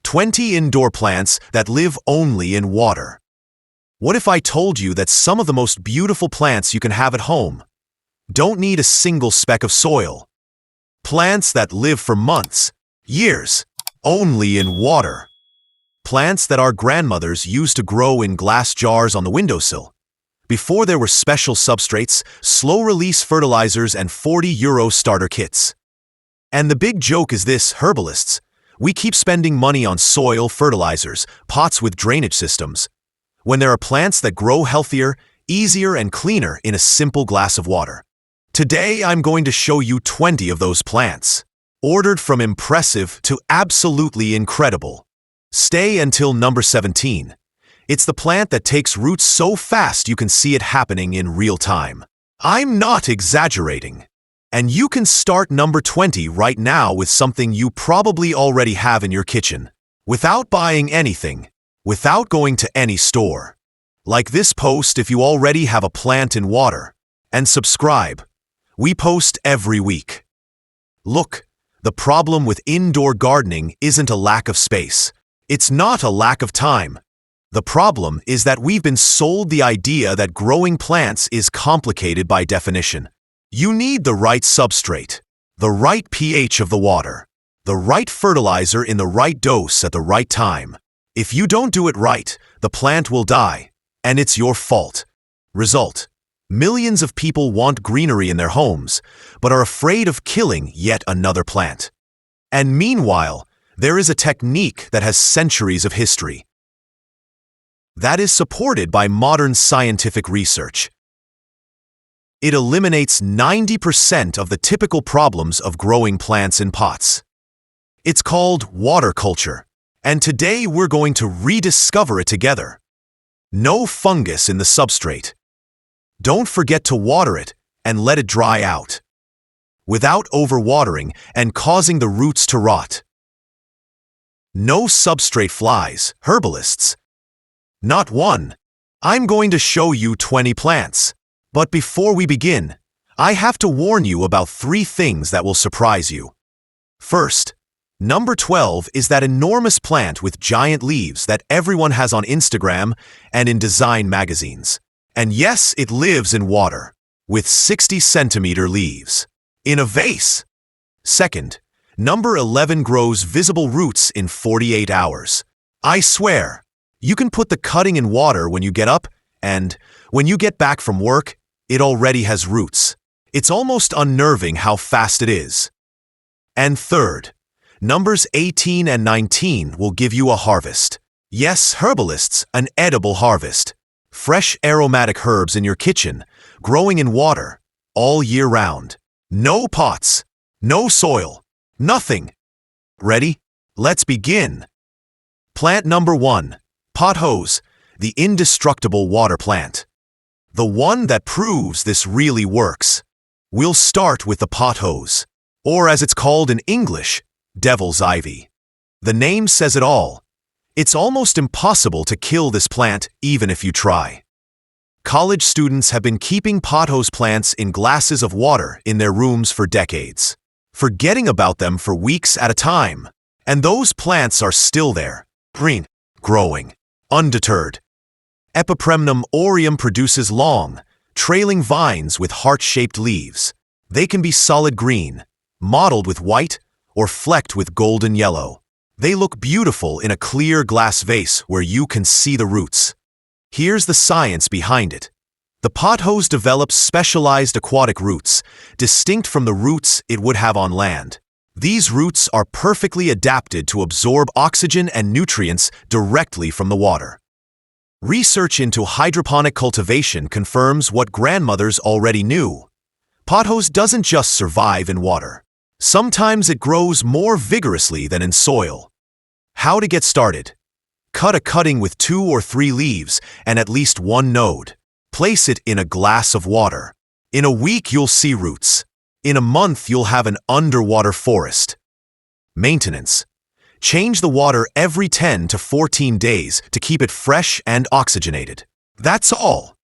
20 indoor plants that live only in water. What if I told you that some of the most beautiful plants you can have at home don't need a single speck of soil? Plants that live for months, years, only in water. Plants that our grandmothers used to grow in glass jars on the windowsill. Before there were special substrates, slow-release fertilizers, and €40 starter kits. And the big joke is this, herbalists. We keep spending money on soil, fertilizers, pots with drainage systems, when there are plants that grow healthier, easier, and cleaner in a simple glass of water. Today, I'm going to show you 20 of those plants, ordered from impressive to absolutely incredible. Stay until number 17. It's the plant that takes roots so fast you can see it happening in real time. I'm not exaggerating. And you can start number 20 right now with something you probably already have in your kitchen, without buying anything, without going to any store. Like this post if you already have a plant in water. And subscribe. We post every week. Look, the problem with indoor gardening isn't a lack of space. It's not a lack of time. The problem is that we've been sold the idea that growing plants is complicated by definition. You need the right substrate, the right pH of the water, the right fertilizer in the right dose at the right time. If you don't do it right, the plant will die, and it's your fault. Result: millions of people want greenery in their homes, but are afraid of killing yet another plant. And meanwhile, there is a technique that has centuries of history, that is supported by modern scientific research. It eliminates 90% of the typical problems of growing plants in pots. It's called water culture, and today we're going to rediscover it together. No fungus in the substrate. Don't forget to water it and let it dry out, without overwatering and causing the roots to rot. No substrate flies, herbalists. Not one. I'm going to show you 20 plants. But before we begin, I have to warn you about 3 things that will surprise you. First, number 12 is that enormous plant with giant leaves that everyone has on Instagram and in design magazines. And yes, it lives in water, with 60-centimeter leaves, in a vase. Second, number 11 grows visible roots in 48 hours. I swear. You can put the cutting in water when you get up, and when you get back from work, it already has roots. It's almost unnerving how fast it is. And third, numbers 18 and 19 will give you a harvest. Yes, herbalists, an edible harvest. Fresh aromatic herbs in your kitchen, growing in water, all year round. No pots, no soil, nothing. Ready? Let's begin. Plant number 1. Pothose, the indestructible water plant. The one that proves this really works. We'll start with the pothose, or as it's called in English, devil's ivy. The name says it all. It's almost impossible to kill this plant even if you try. College students have been keeping pothose plants in glasses of water in their rooms for decades, forgetting about them for weeks at a time. And those plants are still there, green, growing, undeterred. Epipremnum aureum produces long, trailing vines with heart-shaped leaves. They can be solid green, mottled with white, or flecked with golden yellow. They look beautiful in a clear glass vase where you can see the roots. Here's the science behind it. The pothose develops specialized aquatic roots, distinct from the roots it would have on land. These roots are perfectly adapted to absorb oxygen and nutrients directly from the water. Research into hydroponic cultivation confirms what grandmothers already knew. Pothose doesn't just survive in water. Sometimes it grows more vigorously than in soil. How to get started? Cut a cutting with 2 or 3 leaves and at least 1 node. Place it in a glass of water. In a week you'll see roots. In a month you'll have an underwater forest. Maintenance. Change the water every 10 to 14 days to keep it fresh and oxygenated. That's all.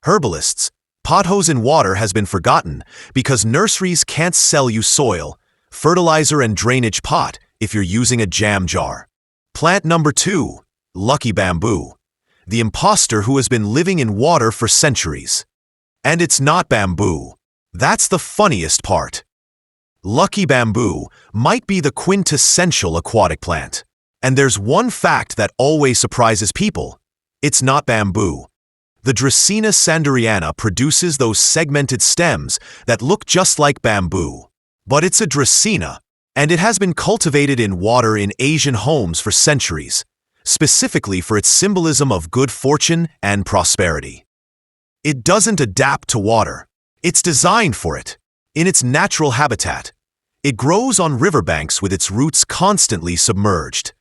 Herbalists, pothose in water has been forgotten because nurseries can't sell you soil, fertilizer and drainage pot if you're using a jam jar. Plant number 2, lucky bamboo. The imposter who has been living in water for centuries. And it's not bamboo. That's the funniest part. Lucky bamboo might be the quintessential aquatic plant. And there's one fact that always surprises people. It's not bamboo. The Dracaena sanderiana produces those segmented stems that look just like bamboo. But it's a Dracaena, and it has been cultivated in water in Asian homes for centuries, specifically for its symbolism of good fortune and prosperity. It doesn't adapt to water. It's designed for it. In its natural habitat, it grows on riverbanks with its roots constantly submerged.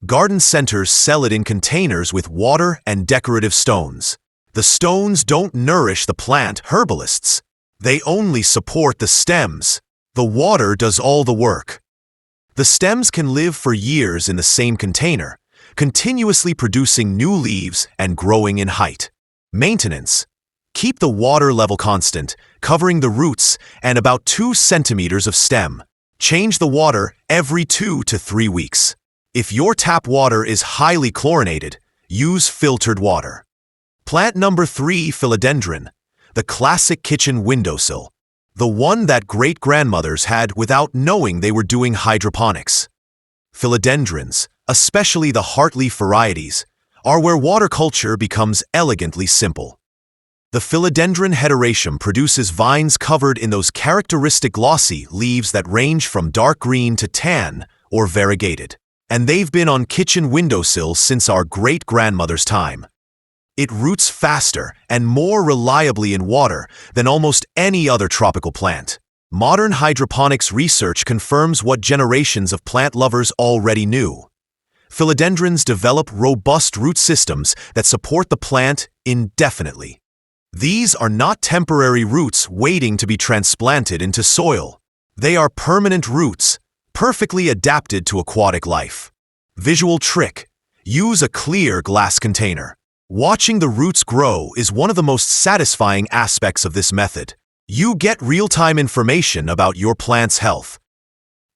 Garden centers sell it in containers with water and decorative stones. The stones don't nourish the plant, herbalists. They only support the stems. The water does all the work. The stems can live for years in the same container, continuously producing new leaves and growing in height. Maintenance. Keep the water level constant, covering the roots and about 2 centimeters of stem. Change the water every 2 to 3 weeks. If your tap water is highly chlorinated, use filtered water. Plant number 3, philodendron, the classic kitchen windowsill. The one that great-grandmothers had without knowing they were doing hydroponics. Philodendrons, especially the heartleaf varieties, are where water culture becomes elegantly simple. The philodendron heteroecium produces vines covered in those characteristic glossy leaves that range from dark green to tan or variegated. And they've been on kitchen windowsills since our great-grandmother's time. It roots faster and more reliably in water than almost any other tropical plant. Modern hydroponics research confirms what generations of plant lovers already knew. Philodendrons develop robust root systems that support the plant indefinitely. These are not temporary roots waiting to be transplanted into soil. They are permanent roots, perfectly adapted to aquatic life. Visual trick: use a clear glass container. Watching the roots grow is one of the most satisfying aspects of this method. You get real-time information about your plant's health.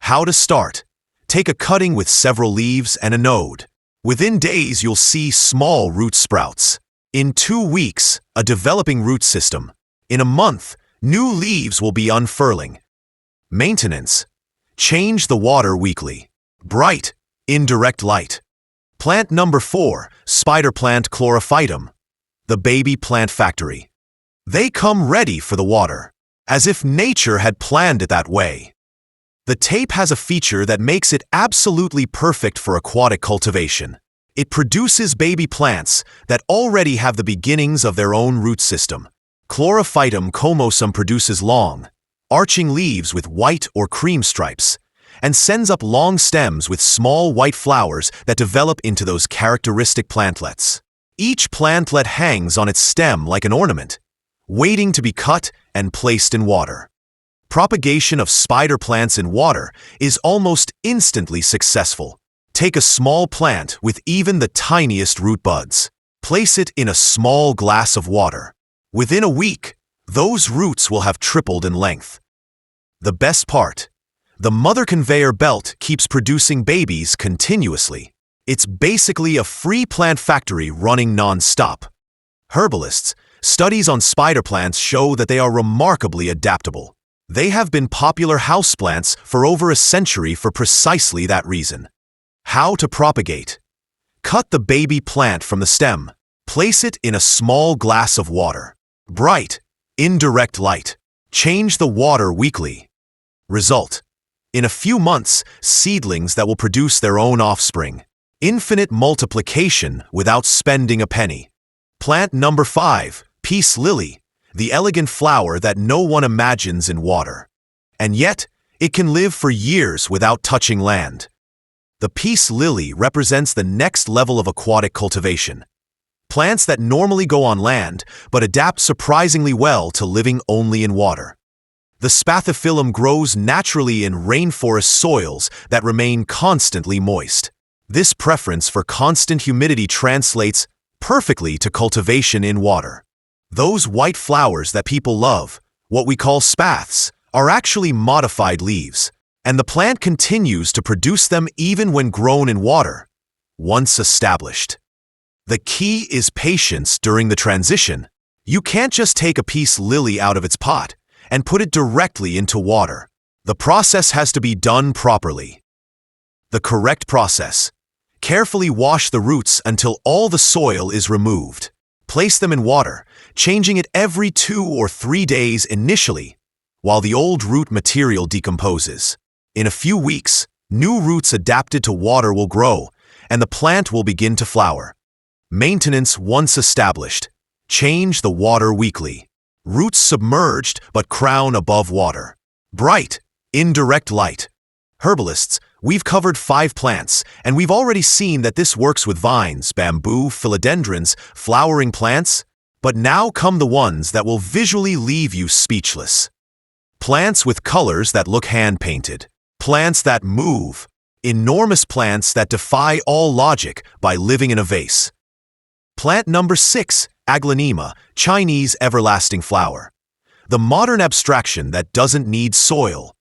How to start: take a cutting with several leaves and a node. Within days, you'll see small root sprouts. In 2 weeks, a developing root system. In a month, new leaves will be unfurling. Maintenance: change the water weekly. Bright, indirect light. Plant number 4, spider plant chlorophytum, the baby plant factory. They come ready for the water, as if nature had planned it that way. The tape has a feature that makes it absolutely perfect for aquatic cultivation. It produces baby plants that already have the beginnings of their own root system. Chlorophytum comosum produces long, arching leaves with white or cream stripes, and sends up long stems with small white flowers that develop into those characteristic plantlets. Each plantlet hangs on its stem like an ornament, waiting to be cut and placed in water. Propagation of spider plants in water is almost instantly successful. Take a small plant with even the tiniest root buds. Place it in a small glass of water. Within a week, those roots will have tripled in length. The best part: the mother conveyor belt keeps producing babies continuously. It's basically a free plant factory running non-stop. Herbalists, studies on spider plants show that they are remarkably adaptable. They have been popular houseplants for over a century for precisely that reason. How to propagate: cut the baby plant from the stem. Place it in a small glass of water. Bright, indirect light. Change the water weekly. Result: in a few months, seedlings that will produce their own offspring. Infinite multiplication without spending a penny. Plant number 5, peace lily, the elegant flower that no one imagines in water. And yet, it can live for years without touching land. The peace lily represents the next level of aquatic cultivation. Plants that normally go on land, but adapt surprisingly well to living only in water. The spathiphyllum grows naturally in rainforest soils that remain constantly moist. This preference for constant humidity translates perfectly to cultivation in water. Those white flowers that people love, what we call spaths, are actually modified leaves, and the plant continues to produce them even when grown in water. once established. The key is patience during the transition. You can't just take a peace lily out of its pot and put it directly into water. The process has to be done properly. The correct process. Carefully wash the roots until all the soil is removed. Place them in water, changing it every 2 or 3 days initially, while the old root material decomposes. In a few weeks, new roots adapted to water will grow, and the plant will begin to flower. Maintenance once established. Change the water weekly. Roots submerged but crown above water. Bright, indirect light. Herbalists, we've covered 5 plants, and we've already seen that this works with vines, bamboo, philodendrons, flowering plants, but now come the ones that will visually leave you speechless. Plants with colors that look hand-painted. Plants that move. Enormous plants that defy all logic by living in a vase. Plant number 6, Aglaonema, Chinese everlasting flower. The modern abstraction that doesn't need soil.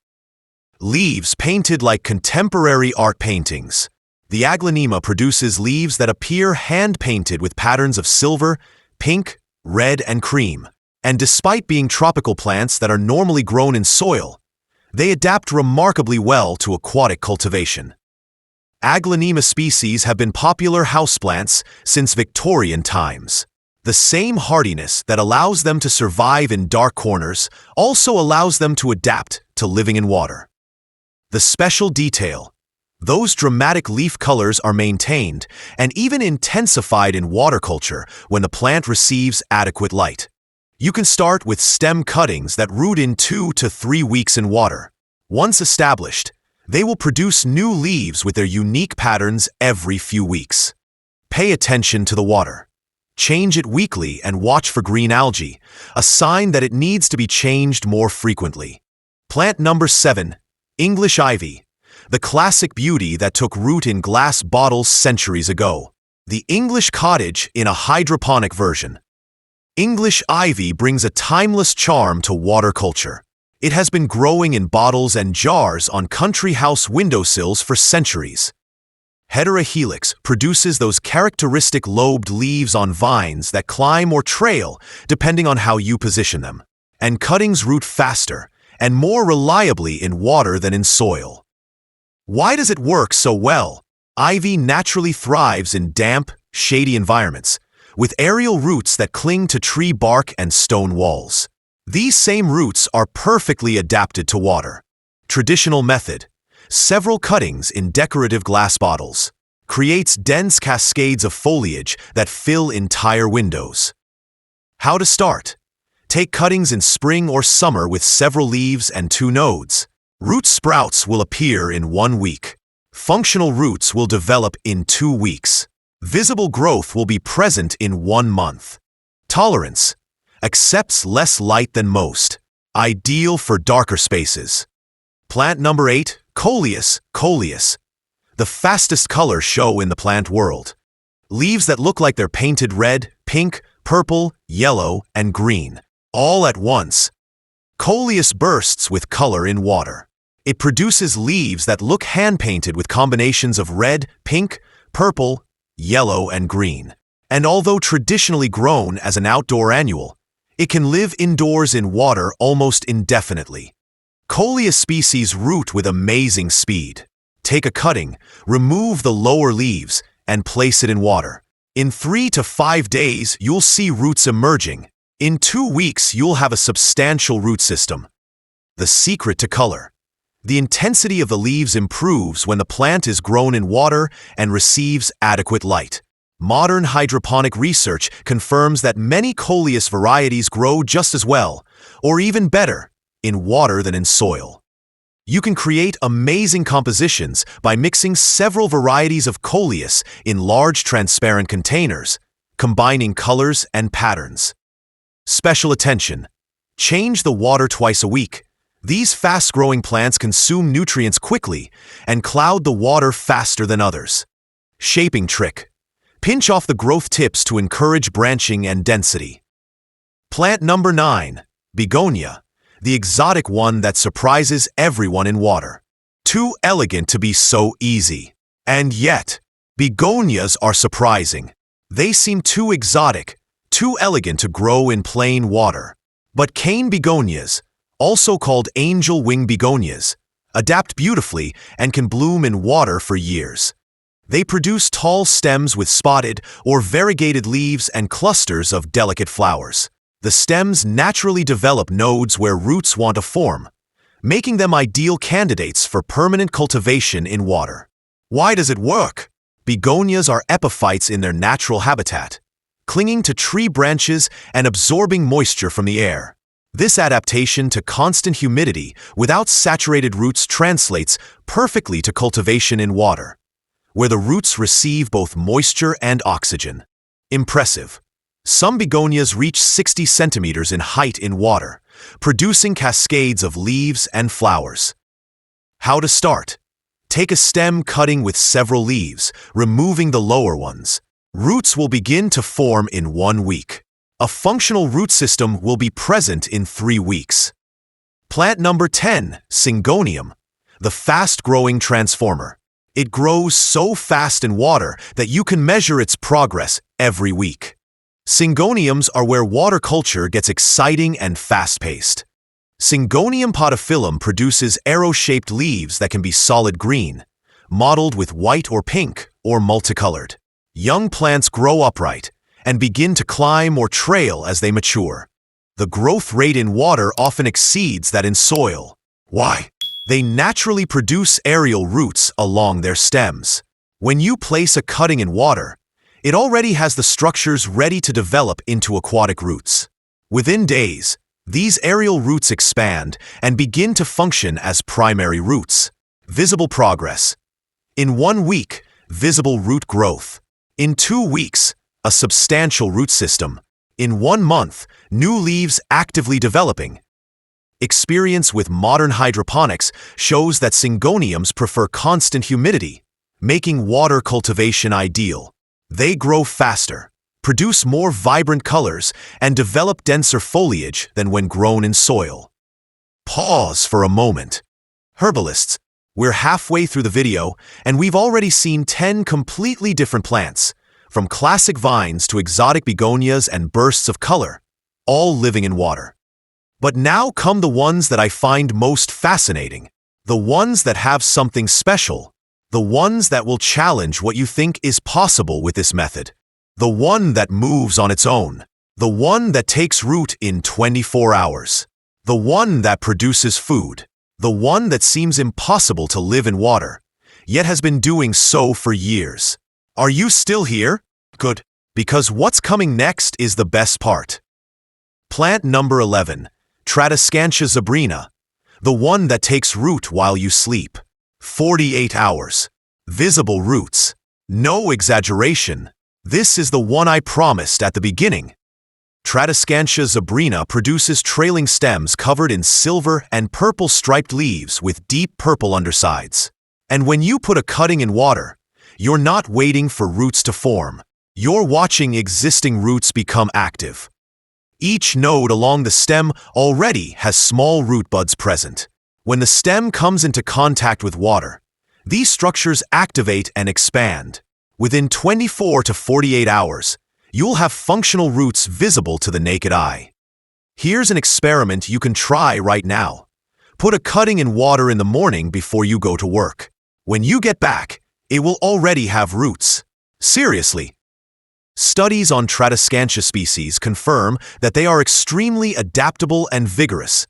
Leaves painted like contemporary art paintings. The Aglaonema produces leaves that appear hand-painted with patterns of silver, pink, red, and cream. And despite being tropical plants that are normally grown in soil, they adapt remarkably well to aquatic cultivation. Aglaonema species have been popular houseplants since Victorian times. The same hardiness that allows them to survive in dark corners also allows them to adapt to living in water. The special detail. Those dramatic leaf colors are maintained and even intensified in water culture when the plant receives adequate light. You can start with stem cuttings that root in 2 to 3 weeks in water. Once established, they will produce new leaves with their unique patterns every few weeks. Pay attention to the water. Change it weekly and watch for green algae, a sign that it needs to be changed more frequently. Plant number 7, English ivy, the classic beauty that took root in glass bottles centuries ago. The English cottage in a hydroponic version. English ivy brings a timeless charm to water culture. It has been growing in bottles and jars on country house windowsills for centuries. Heterohelix produces those characteristic lobed leaves on vines that climb or trail depending on how you position them. And cuttings root faster and more reliably in water than in soil. Why does it work so well? Ivy naturally thrives in damp, shady environments, with aerial roots that cling to tree bark and stone walls. These same roots are perfectly adapted to water. Traditional method. Several cuttings in decorative glass bottles. Creates dense cascades of foliage that fill entire windows. How to start. Take cuttings in spring or summer with several leaves and 2 nodes. Root sprouts will appear in 1 week. Functional roots will develop in 2 weeks. Visible growth will be present in 1 month. Tolerance. Accepts less light than most. Ideal for darker spaces. Plant number 8, Coleus, Coleus. The fastest color show in the plant world. Leaves that look like they're painted red, pink, purple, yellow, and green, all at once. Coleus bursts with color in water. It produces leaves that look hand-painted with combinations of red, pink, purple, yellow, and green. And although traditionally grown as an outdoor annual, it can live indoors in water almost indefinitely. Coleus species root with amazing speed. Take a cutting, remove the lower leaves, and place it in water. In 3 to 5 days, you'll see roots emerging. In 2 weeks, you'll have a substantial root system. The secret to color. The intensity of the leaves improves when the plant is grown in water and receives adequate light. Modern hydroponic research confirms that many Coleus varieties grow just as well, or even better, in water than in soil. You can create amazing compositions by mixing several varieties of Coleus in large transparent containers, combining colors and patterns. Special attention. Change the water twice a week. These fast-growing plants consume nutrients quickly and cloud the water faster than others. Shaping trick. Pinch off the growth tips to encourage branching and density. Plant number 9, Begonia, the exotic one that surprises everyone in water. Too elegant to be so easy. And yet, Begonias are surprising. They seem too exotic, too elegant to grow in plain water. But cane begonias, also called angel wing begonias, adapt beautifully and can bloom in water for years. They produce tall stems with spotted or variegated leaves and clusters of delicate flowers. The stems naturally develop nodes where roots want to form, making them ideal candidates for permanent cultivation in water. Why does it work? Begonias are epiphytes in their natural habitat, clinging to tree branches and absorbing moisture from the air. This adaptation to constant humidity without saturated roots translates perfectly to cultivation in water, where the roots receive both moisture and oxygen. Impressive. Some begonias reach 60 centimeters in height in water, producing cascades of leaves and flowers. How to start? Take a stem cutting with several leaves, removing the lower ones. Roots will begin to form in 1 week. A functional root system will be present in 3 weeks. Plant number 10, Syngonium, the fast-growing transformer. It grows so fast in water that you can measure its progress every week. Syngoniums are where water culture gets exciting and fast-paced. Syngonium podophyllum produces arrow-shaped leaves that can be solid green, mottled with white or pink, or multicolored. Young plants grow upright and begin to climb or trail as they mature. The growth rate in water often exceeds that in soil. Why? They naturally produce aerial roots along their stems. When you place a cutting in water, it already has the structures ready to develop into aquatic roots. Within days, these aerial roots expand and begin to function as primary roots. Visible progress. In 1 week, visible root growth. In 2 weeks, a substantial root system. In 1 month, new leaves actively developing. Experience with modern hydroponics shows that Syngoniums prefer constant humidity, making water cultivation ideal. They grow faster, produce more vibrant colors, and develop denser foliage than when grown in soil. Pause for a moment. Herbalists, we're halfway through the video, and we've already seen 10 completely different plants, from classic vines to exotic begonias and bursts of color, all living in water. But now come the ones that I find most fascinating, the ones that have something special, the ones that will challenge what you think is possible with this method. The one that moves on its own. The one that takes root in 24 hours. The one that produces food. The one that seems impossible to live in water, yet has been doing so for years. Are you still here? Good, because what's coming next is the best part. Plant number 11, Tradescantia zebrina, the one that takes root while you sleep. 48 hours. Visible roots. No exaggeration. This is the one I promised at the beginning. Tradescantia zebrina produces trailing stems covered in silver and purple striped leaves with deep purple undersides. And when you put a cutting in water, you're not waiting for roots to form. You're watching existing roots become active. Each node along the stem already has small root buds present. When the stem comes into contact with water, these structures activate and expand. Within 24 to 48 hours, you'll have functional roots visible to the naked eye. Here's an experiment you can try right now. Put a cutting in water in the morning before you go to work. When you get back, it will already have roots. Seriously. Studies on Tradescantia species confirm that they are extremely adaptable and vigorous,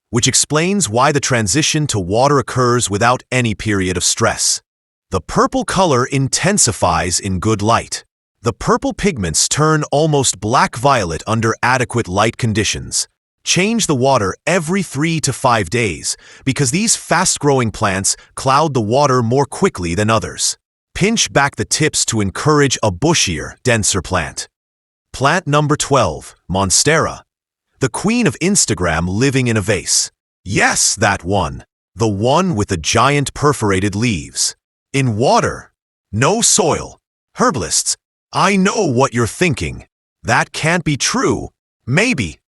which explains why the transition to water occurs without any period of stress. The purple color intensifies in good light. The purple pigments turn almost black-violet under adequate light conditions. Change the water every 3 to 5 days because these fast-growing plants cloud the water more quickly than others. Pinch back the tips to encourage a bushier, denser plant. Plant number 12, Monstera, the queen of Instagram living in a vase. Yes, that one. The one with the giant perforated leaves. In water, no soil. Herbalists, I know what you're thinking. That can't be true. Maybe.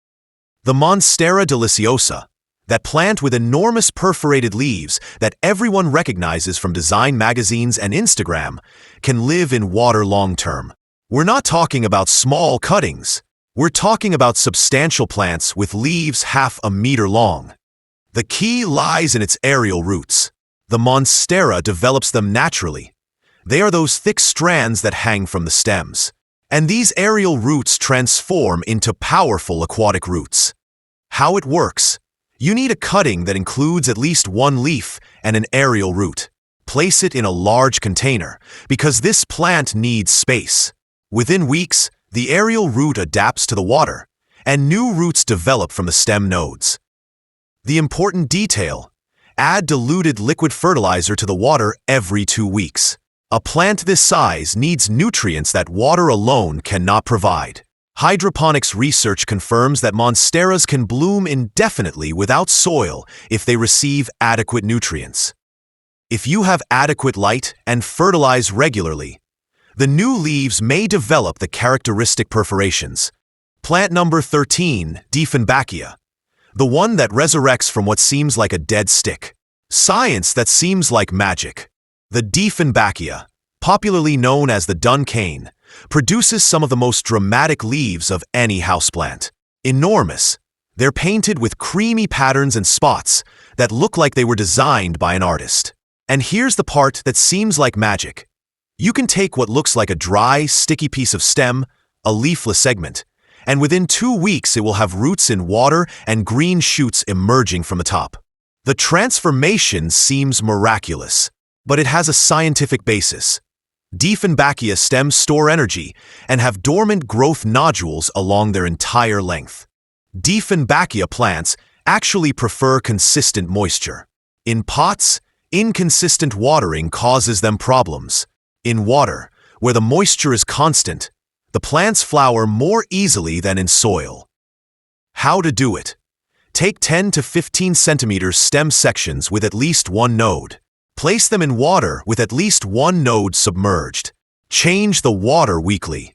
The Monstera deliciosa, That plant with enormous perforated leaves that everyone recognizes from design magazines and Instagram can live in water long-term. We're not talking about small cuttings. We're talking about substantial plants with leaves half a meter long. The key lies in its aerial roots. The monstera develops them naturally. They are those thick strands that hang from the stems. And these aerial roots transform into powerful aquatic roots. How it works? You need a cutting that includes at least one leaf and an aerial root. Place it in a large container, because this plant needs space. Within weeks, the aerial root adapts to the water, and new roots develop from the stem nodes. The important detail: add diluted liquid fertilizer to the water every 2 weeks. A plant this size needs nutrients that water alone cannot provide. Hydroponics research confirms that monsteras can bloom indefinitely without soil if they receive adequate nutrients. If you have adequate light and fertilize regularly, the new leaves may develop the characteristic perforations. Plant number 13, Dieffenbachia, the one that resurrects from what seems like a dead stick. Science that seems like magic. The Dieffenbachia, popularly known as the dun cane, produces some of the most dramatic leaves of any houseplant. Enormous, they're painted with creamy patterns and spots that look like they were designed by an artist. And here's the part that seems like magic. You can take what looks like a dry, sticky piece of stem, a leafless segment, and within 2 weeks it will have roots in water and green shoots emerging from the top. The transformation seems miraculous, but it has a scientific basis. Dieffenbachia stems store energy and have dormant growth nodules along their entire length. Dieffenbachia plants actually prefer consistent moisture. In pots, inconsistent watering causes them problems. In water, where the moisture is constant, the plants flower more easily than in soil. How to do it? Take 10 to 15 centimeters stem sections with at least one node. Place them in water with at least one node submerged. Change the water weekly.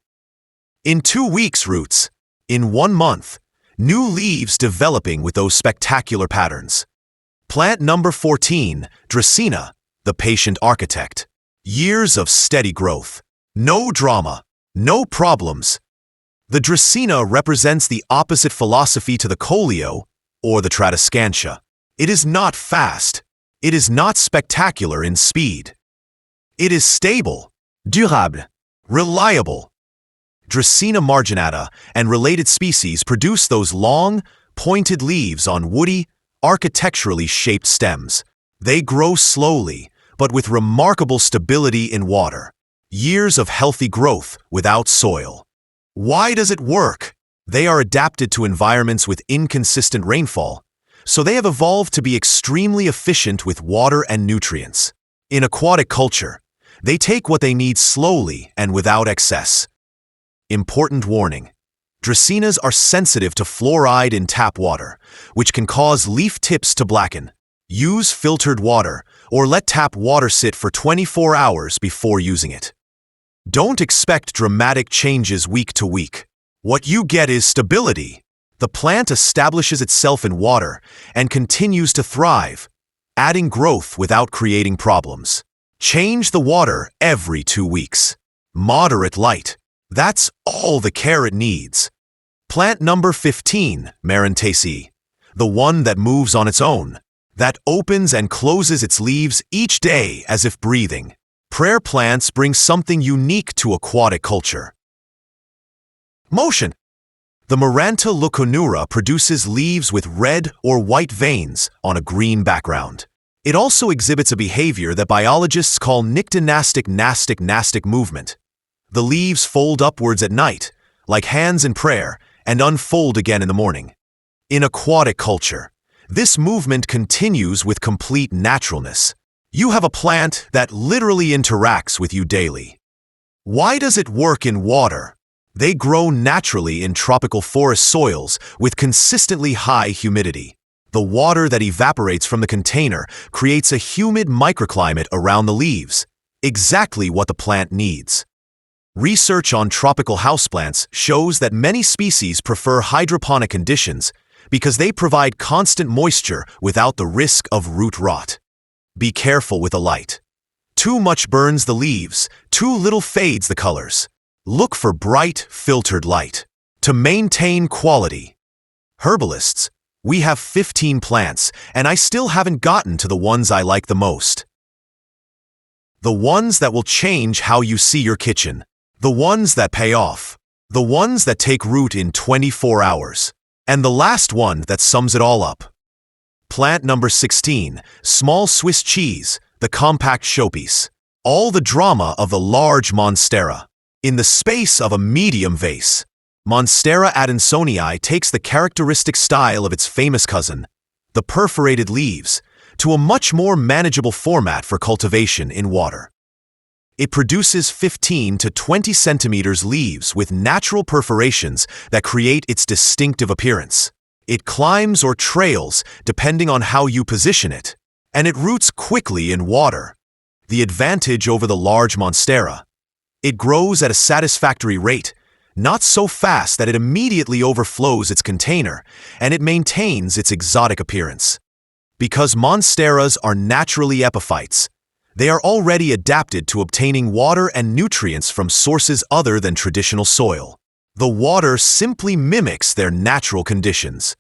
In 2 weeks, roots. In 1 month, new leaves developing with those spectacular patterns. Plant number 14, Dracaena, the patient architect. Years of steady growth. No drama. No problems. The Dracaena represents the opposite philosophy to the Coleo or the Tradescantia. It is not fast. It is not spectacular in speed. It is stable, durable, reliable. Dracaena marginata and related species produce those long, pointed leaves on woody, architecturally shaped stems. They grow slowly, but with remarkable stability in water. Years of healthy growth without soil. Why does it work? They are adapted to environments with inconsistent rainfall, so they have evolved to be extremely efficient with water and nutrients. In aquatic culture, they take what they need slowly and without excess. Important warning: Dracaenas are sensitive to fluoride in tap water, which can cause leaf tips to blacken. Use filtered water or let tap water sit for 24 hours before using it. Don't expect dramatic changes week to week. What you get is stability. The plant establishes itself in water and continues to thrive, adding growth without creating problems. Change the water every 2 weeks. Moderate light. That's all the care it needs. Plant number 15, Marantacea, the one that moves on its own, that opens and closes its leaves each day as if breathing. Prayer plants bring something unique to aquatic culture. Motion. The Maranta leuconura produces leaves with red or white veins on a green background. It also exhibits a behavior that biologists call nyctinastic movement. The leaves fold upwards at night, like hands in prayer, and unfold again in the morning. In aquatic culture, this movement continues with complete naturalness. You have a plant that literally interacts with you daily. Why does it work in water? They grow naturally in tropical forest soils with consistently high humidity. The water that evaporates from the container creates a humid microclimate around the leaves, exactly what the plant needs. Research on tropical houseplants shows that many species prefer hydroponic conditions because they provide constant moisture without the risk of root rot. Be careful with the light. Too much burns the leaves, too little fades the colors. Look for bright, filtered light. To maintain quality. Herbalists, we have 15 plants, and I still haven't gotten to the ones I like the most. The ones that will change how you see your kitchen. The ones that pay off. The ones that take root in 24 hours. And the last one that sums it all up. Plant number 16, small Swiss cheese, the compact showpiece. All the drama of the large monstera. In the space of a medium vase. Monstera adansonii takes the characteristic style of its famous cousin, the perforated leaves, to a much more manageable format for cultivation in water. It produces 15 to 20 centimeters leaves with natural perforations that create its distinctive appearance. It climbs or trails depending on how you position it, and it roots quickly in water. The advantage over the large monstera. It grows at a satisfactory rate, not so fast that it immediately overflows its container, and it maintains its exotic appearance. Because monsteras are naturally epiphytes, they are already adapted to obtaining water and nutrients from sources other than traditional soil. The water simply mimics their natural conditions.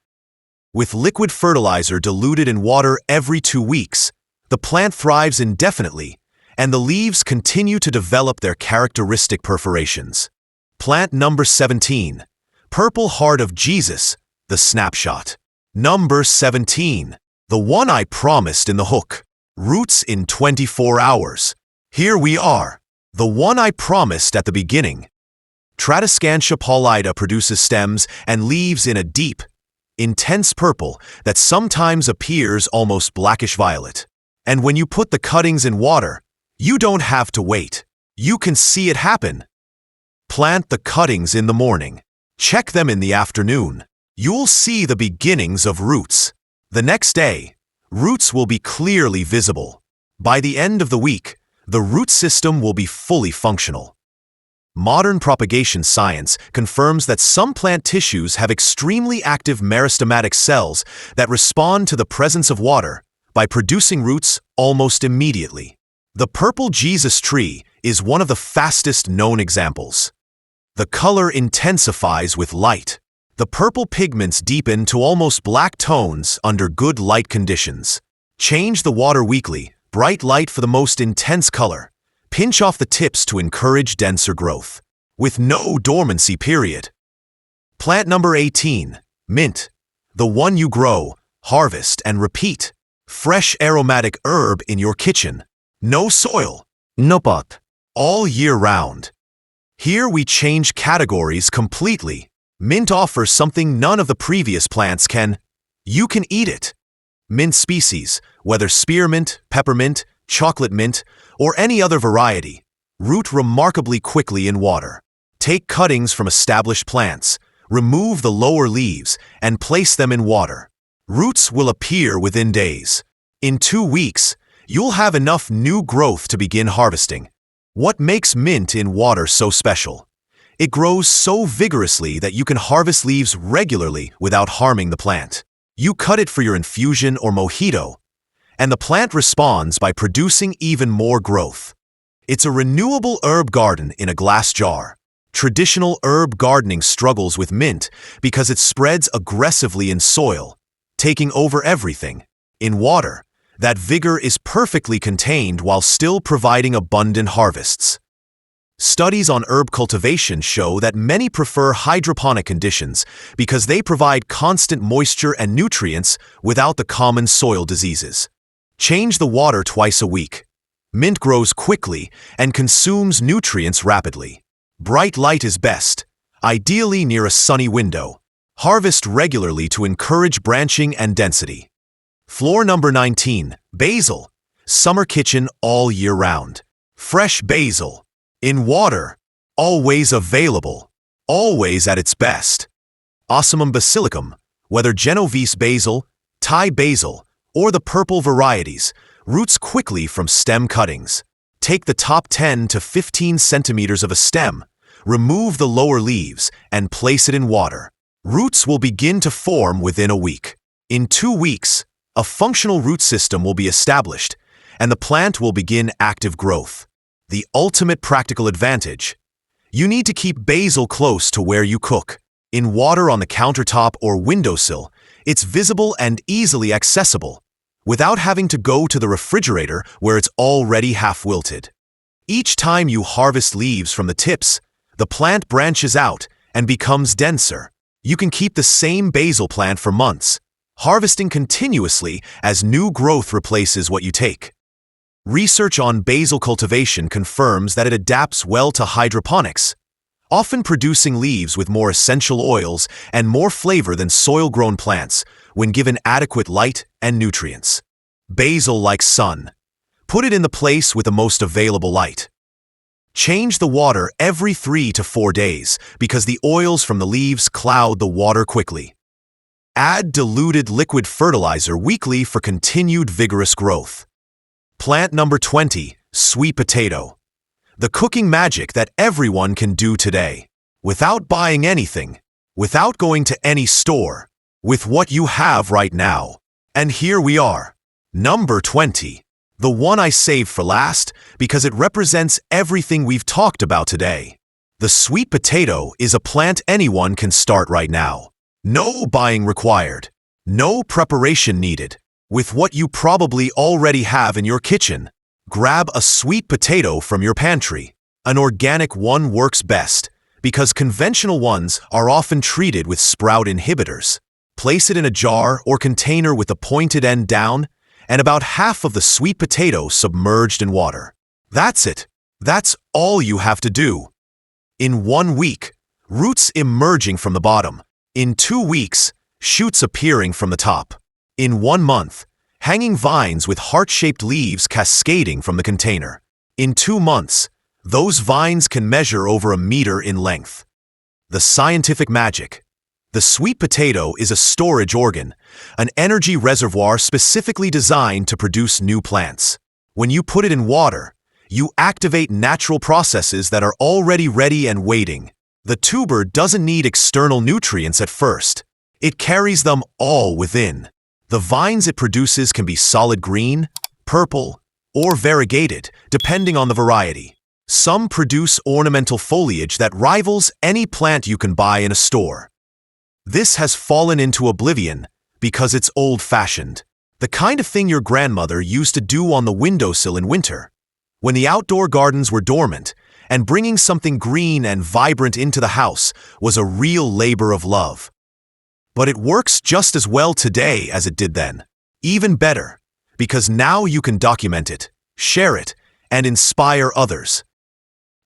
With liquid fertilizer diluted in water every 2 weeks, the plant thrives indefinitely, and the leaves continue to develop their characteristic perforations. Plant number 17, Purple Heart of Jesus, the snapshot. Number 17, the one I promised in the hook. Roots in 24 hours. Here we are, the one I promised at the beginning. Tradescantia pallida produces stems and leaves in a deep, intense purple that sometimes appears almost blackish violet. And when you put the cuttings in water, you don't have to wait. You can see it happen. Plant the cuttings in the morning. Check them in the afternoon. You'll see the beginnings of roots. The next day, roots will be clearly visible. By the end of the week, the root system will be fully functional. Modern propagation science confirms that some plant tissues have extremely active meristematic cells that respond to the presence of water by producing roots almost immediately. The purple Jesus tree is one of the fastest known examples. The color intensifies with light. The purple pigments deepen to almost black tones under good light conditions. Change the water weekly, bright light for the most intense color. Pinch off the tips to encourage denser growth, with no dormancy period. Plant number 18, mint. The one you grow, harvest, and repeat. Fresh aromatic herb in your kitchen. No soil, no pot, all year round. Here we change categories completely. Mint offers something none of the previous plants can. You can eat it. Mint species, whether spearmint, peppermint, chocolate mint, or any other variety, root remarkably quickly in water. Take cuttings from established plants, remove the lower leaves, and place them in water. Roots will appear within days. In 2 weeks, you'll have enough new growth to begin harvesting. What makes mint in water so special? It grows so vigorously that you can harvest leaves regularly without harming the plant. You cut it for your infusion or mojito, and the plant responds by producing even more growth. It's a renewable herb garden in a glass jar. Traditional herb gardening struggles with mint because it spreads aggressively in soil, taking over everything. In water, that vigor is perfectly contained while still providing abundant harvests. Studies on herb cultivation show that many prefer hydroponic conditions because they provide constant moisture and nutrients without the common soil diseases. Change the water twice a week. Mint grows quickly and consumes nutrients rapidly. Bright light is best, ideally near a sunny window. Harvest regularly to encourage branching and density. Floor number 19, basil. Summer kitchen all year round. Fresh basil. In water. Always available. Always at its best. Ocimum basilicum, whether Genovese basil, Thai basil, or the purple varieties, roots quickly from stem cuttings. Take the top 10 to 15 centimeters of a stem, remove the lower leaves, and place it in water. Roots will begin to form within a week. In 2 weeks, a functional root system will be established, and the plant will begin active growth. The ultimate practical advantage: you need to keep basil close to where you cook. In water on the countertop or windowsill, it's visible and easily accessible, without having to go to the refrigerator where it's already half wilted. Each time you harvest leaves from the tips, the plant branches out and becomes denser. You can keep the same basil plant for months, harvesting continuously as new growth replaces what you take. Research on basil cultivation confirms that it adapts well to hydroponics, often producing leaves with more essential oils and more flavor than soil-grown plants when given adequate light and nutrients. Basil likes sun. Put it in the place with the most available light. Change the water every 3 to 4 days because the oils from the leaves cloud the water quickly. Add diluted liquid fertilizer weekly for continued vigorous growth. Plant number 20, sweet potato. The cooking magic that everyone can do today, without buying anything, without going to any store, with what you have right now. And here we are. Number 20. The one I saved for last because it represents everything we've talked about today. The sweet potato is a plant anyone can start right now. No buying required. No preparation needed. With what you probably already have in your kitchen, grab a sweet potato from your pantry. An organic one works best because conventional ones are often treated with sprout inhibitors. Place it in a jar or container with the pointed end down, and about half of the sweet potato submerged in water. That's it. That's all you have to do. In 1 week, roots emerging from the bottom. In 2 weeks, shoots appearing from the top. In 1 month, hanging vines with heart-shaped leaves cascading from the container. In 2 months, those vines can measure over 1 meter in length. The scientific magic. The sweet potato is a storage organ, an energy reservoir specifically designed to produce new plants. When you put it in water, you activate natural processes that are already ready and waiting. The tuber doesn't need external nutrients at first. It carries them all within. The vines it produces can be solid green, purple, or variegated, depending on the variety. Some produce ornamental foliage that rivals any plant you can buy in a store. This has fallen into oblivion because it's old-fashioned. The kind of thing your grandmother used to do on the windowsill in winter, when the outdoor gardens were dormant, and bringing something green and vibrant into the house was a real labor of love. But it works just as well today as it did then. Even better, because now you can document it, share it, and inspire others.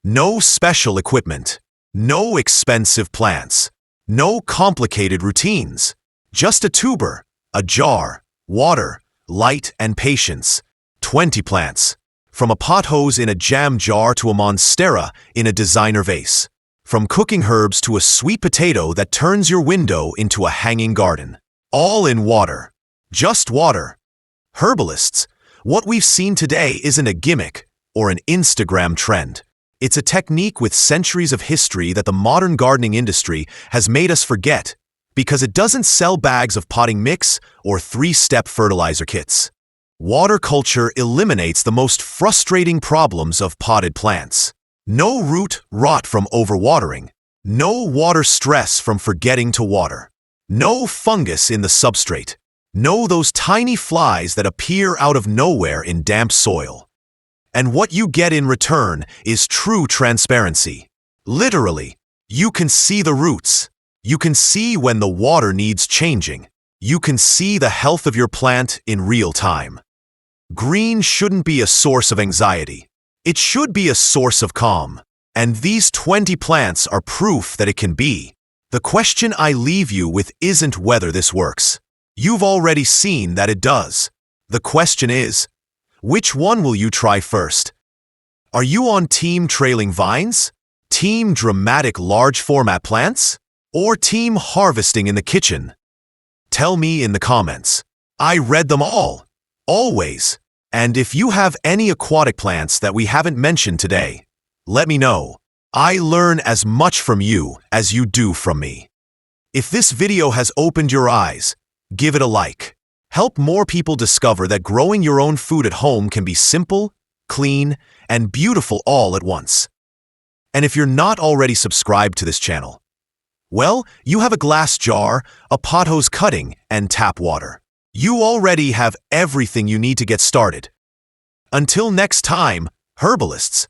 No special equipment, no expensive plants. No complicated routines. Just a tuber, a jar, water, light, and patience. 20 plants. From a pothose in a jam jar to a monstera in a designer vase. From cooking herbs to a sweet potato that turns your window into a hanging garden. All in water. Just water. Herbalists, what we've seen today isn't a gimmick or an Instagram trend. It's a technique with centuries of history that the modern gardening industry has made us forget because it doesn't sell bags of potting mix or 3-step fertilizer kits. Water culture eliminates the most frustrating problems of potted plants. No root rot from overwatering. No water stress from forgetting to water. No fungus in the substrate. No those tiny flies that appear out of nowhere in damp soil. And what you get in return is true transparency. Literally, you can see the roots. You can see when the water needs changing. You can see the health of your plant in real time. Green shouldn't be a source of anxiety. It should be a source of calm. And these 20 plants are proof that it can be. The question I leave you with isn't whether this works. You've already seen that it does. The question is, which one will you try first? Are you on team trailing vines? Team dramatic large format plants? Or team harvesting in the kitchen? Tell me in the comments. I read them all. Always. And if you have any aquatic plants that we haven't mentioned today, let me know. I learn as much from you as you do from me. If this video has opened your eyes, give it a like. Help more people discover that growing your own food at home can be simple, clean, and beautiful all at once. And if you're not already subscribed to this channel, well, you have a glass jar, a pot hose cutting, and tap water. You already have everything you need to get started. Until next time, herbalists.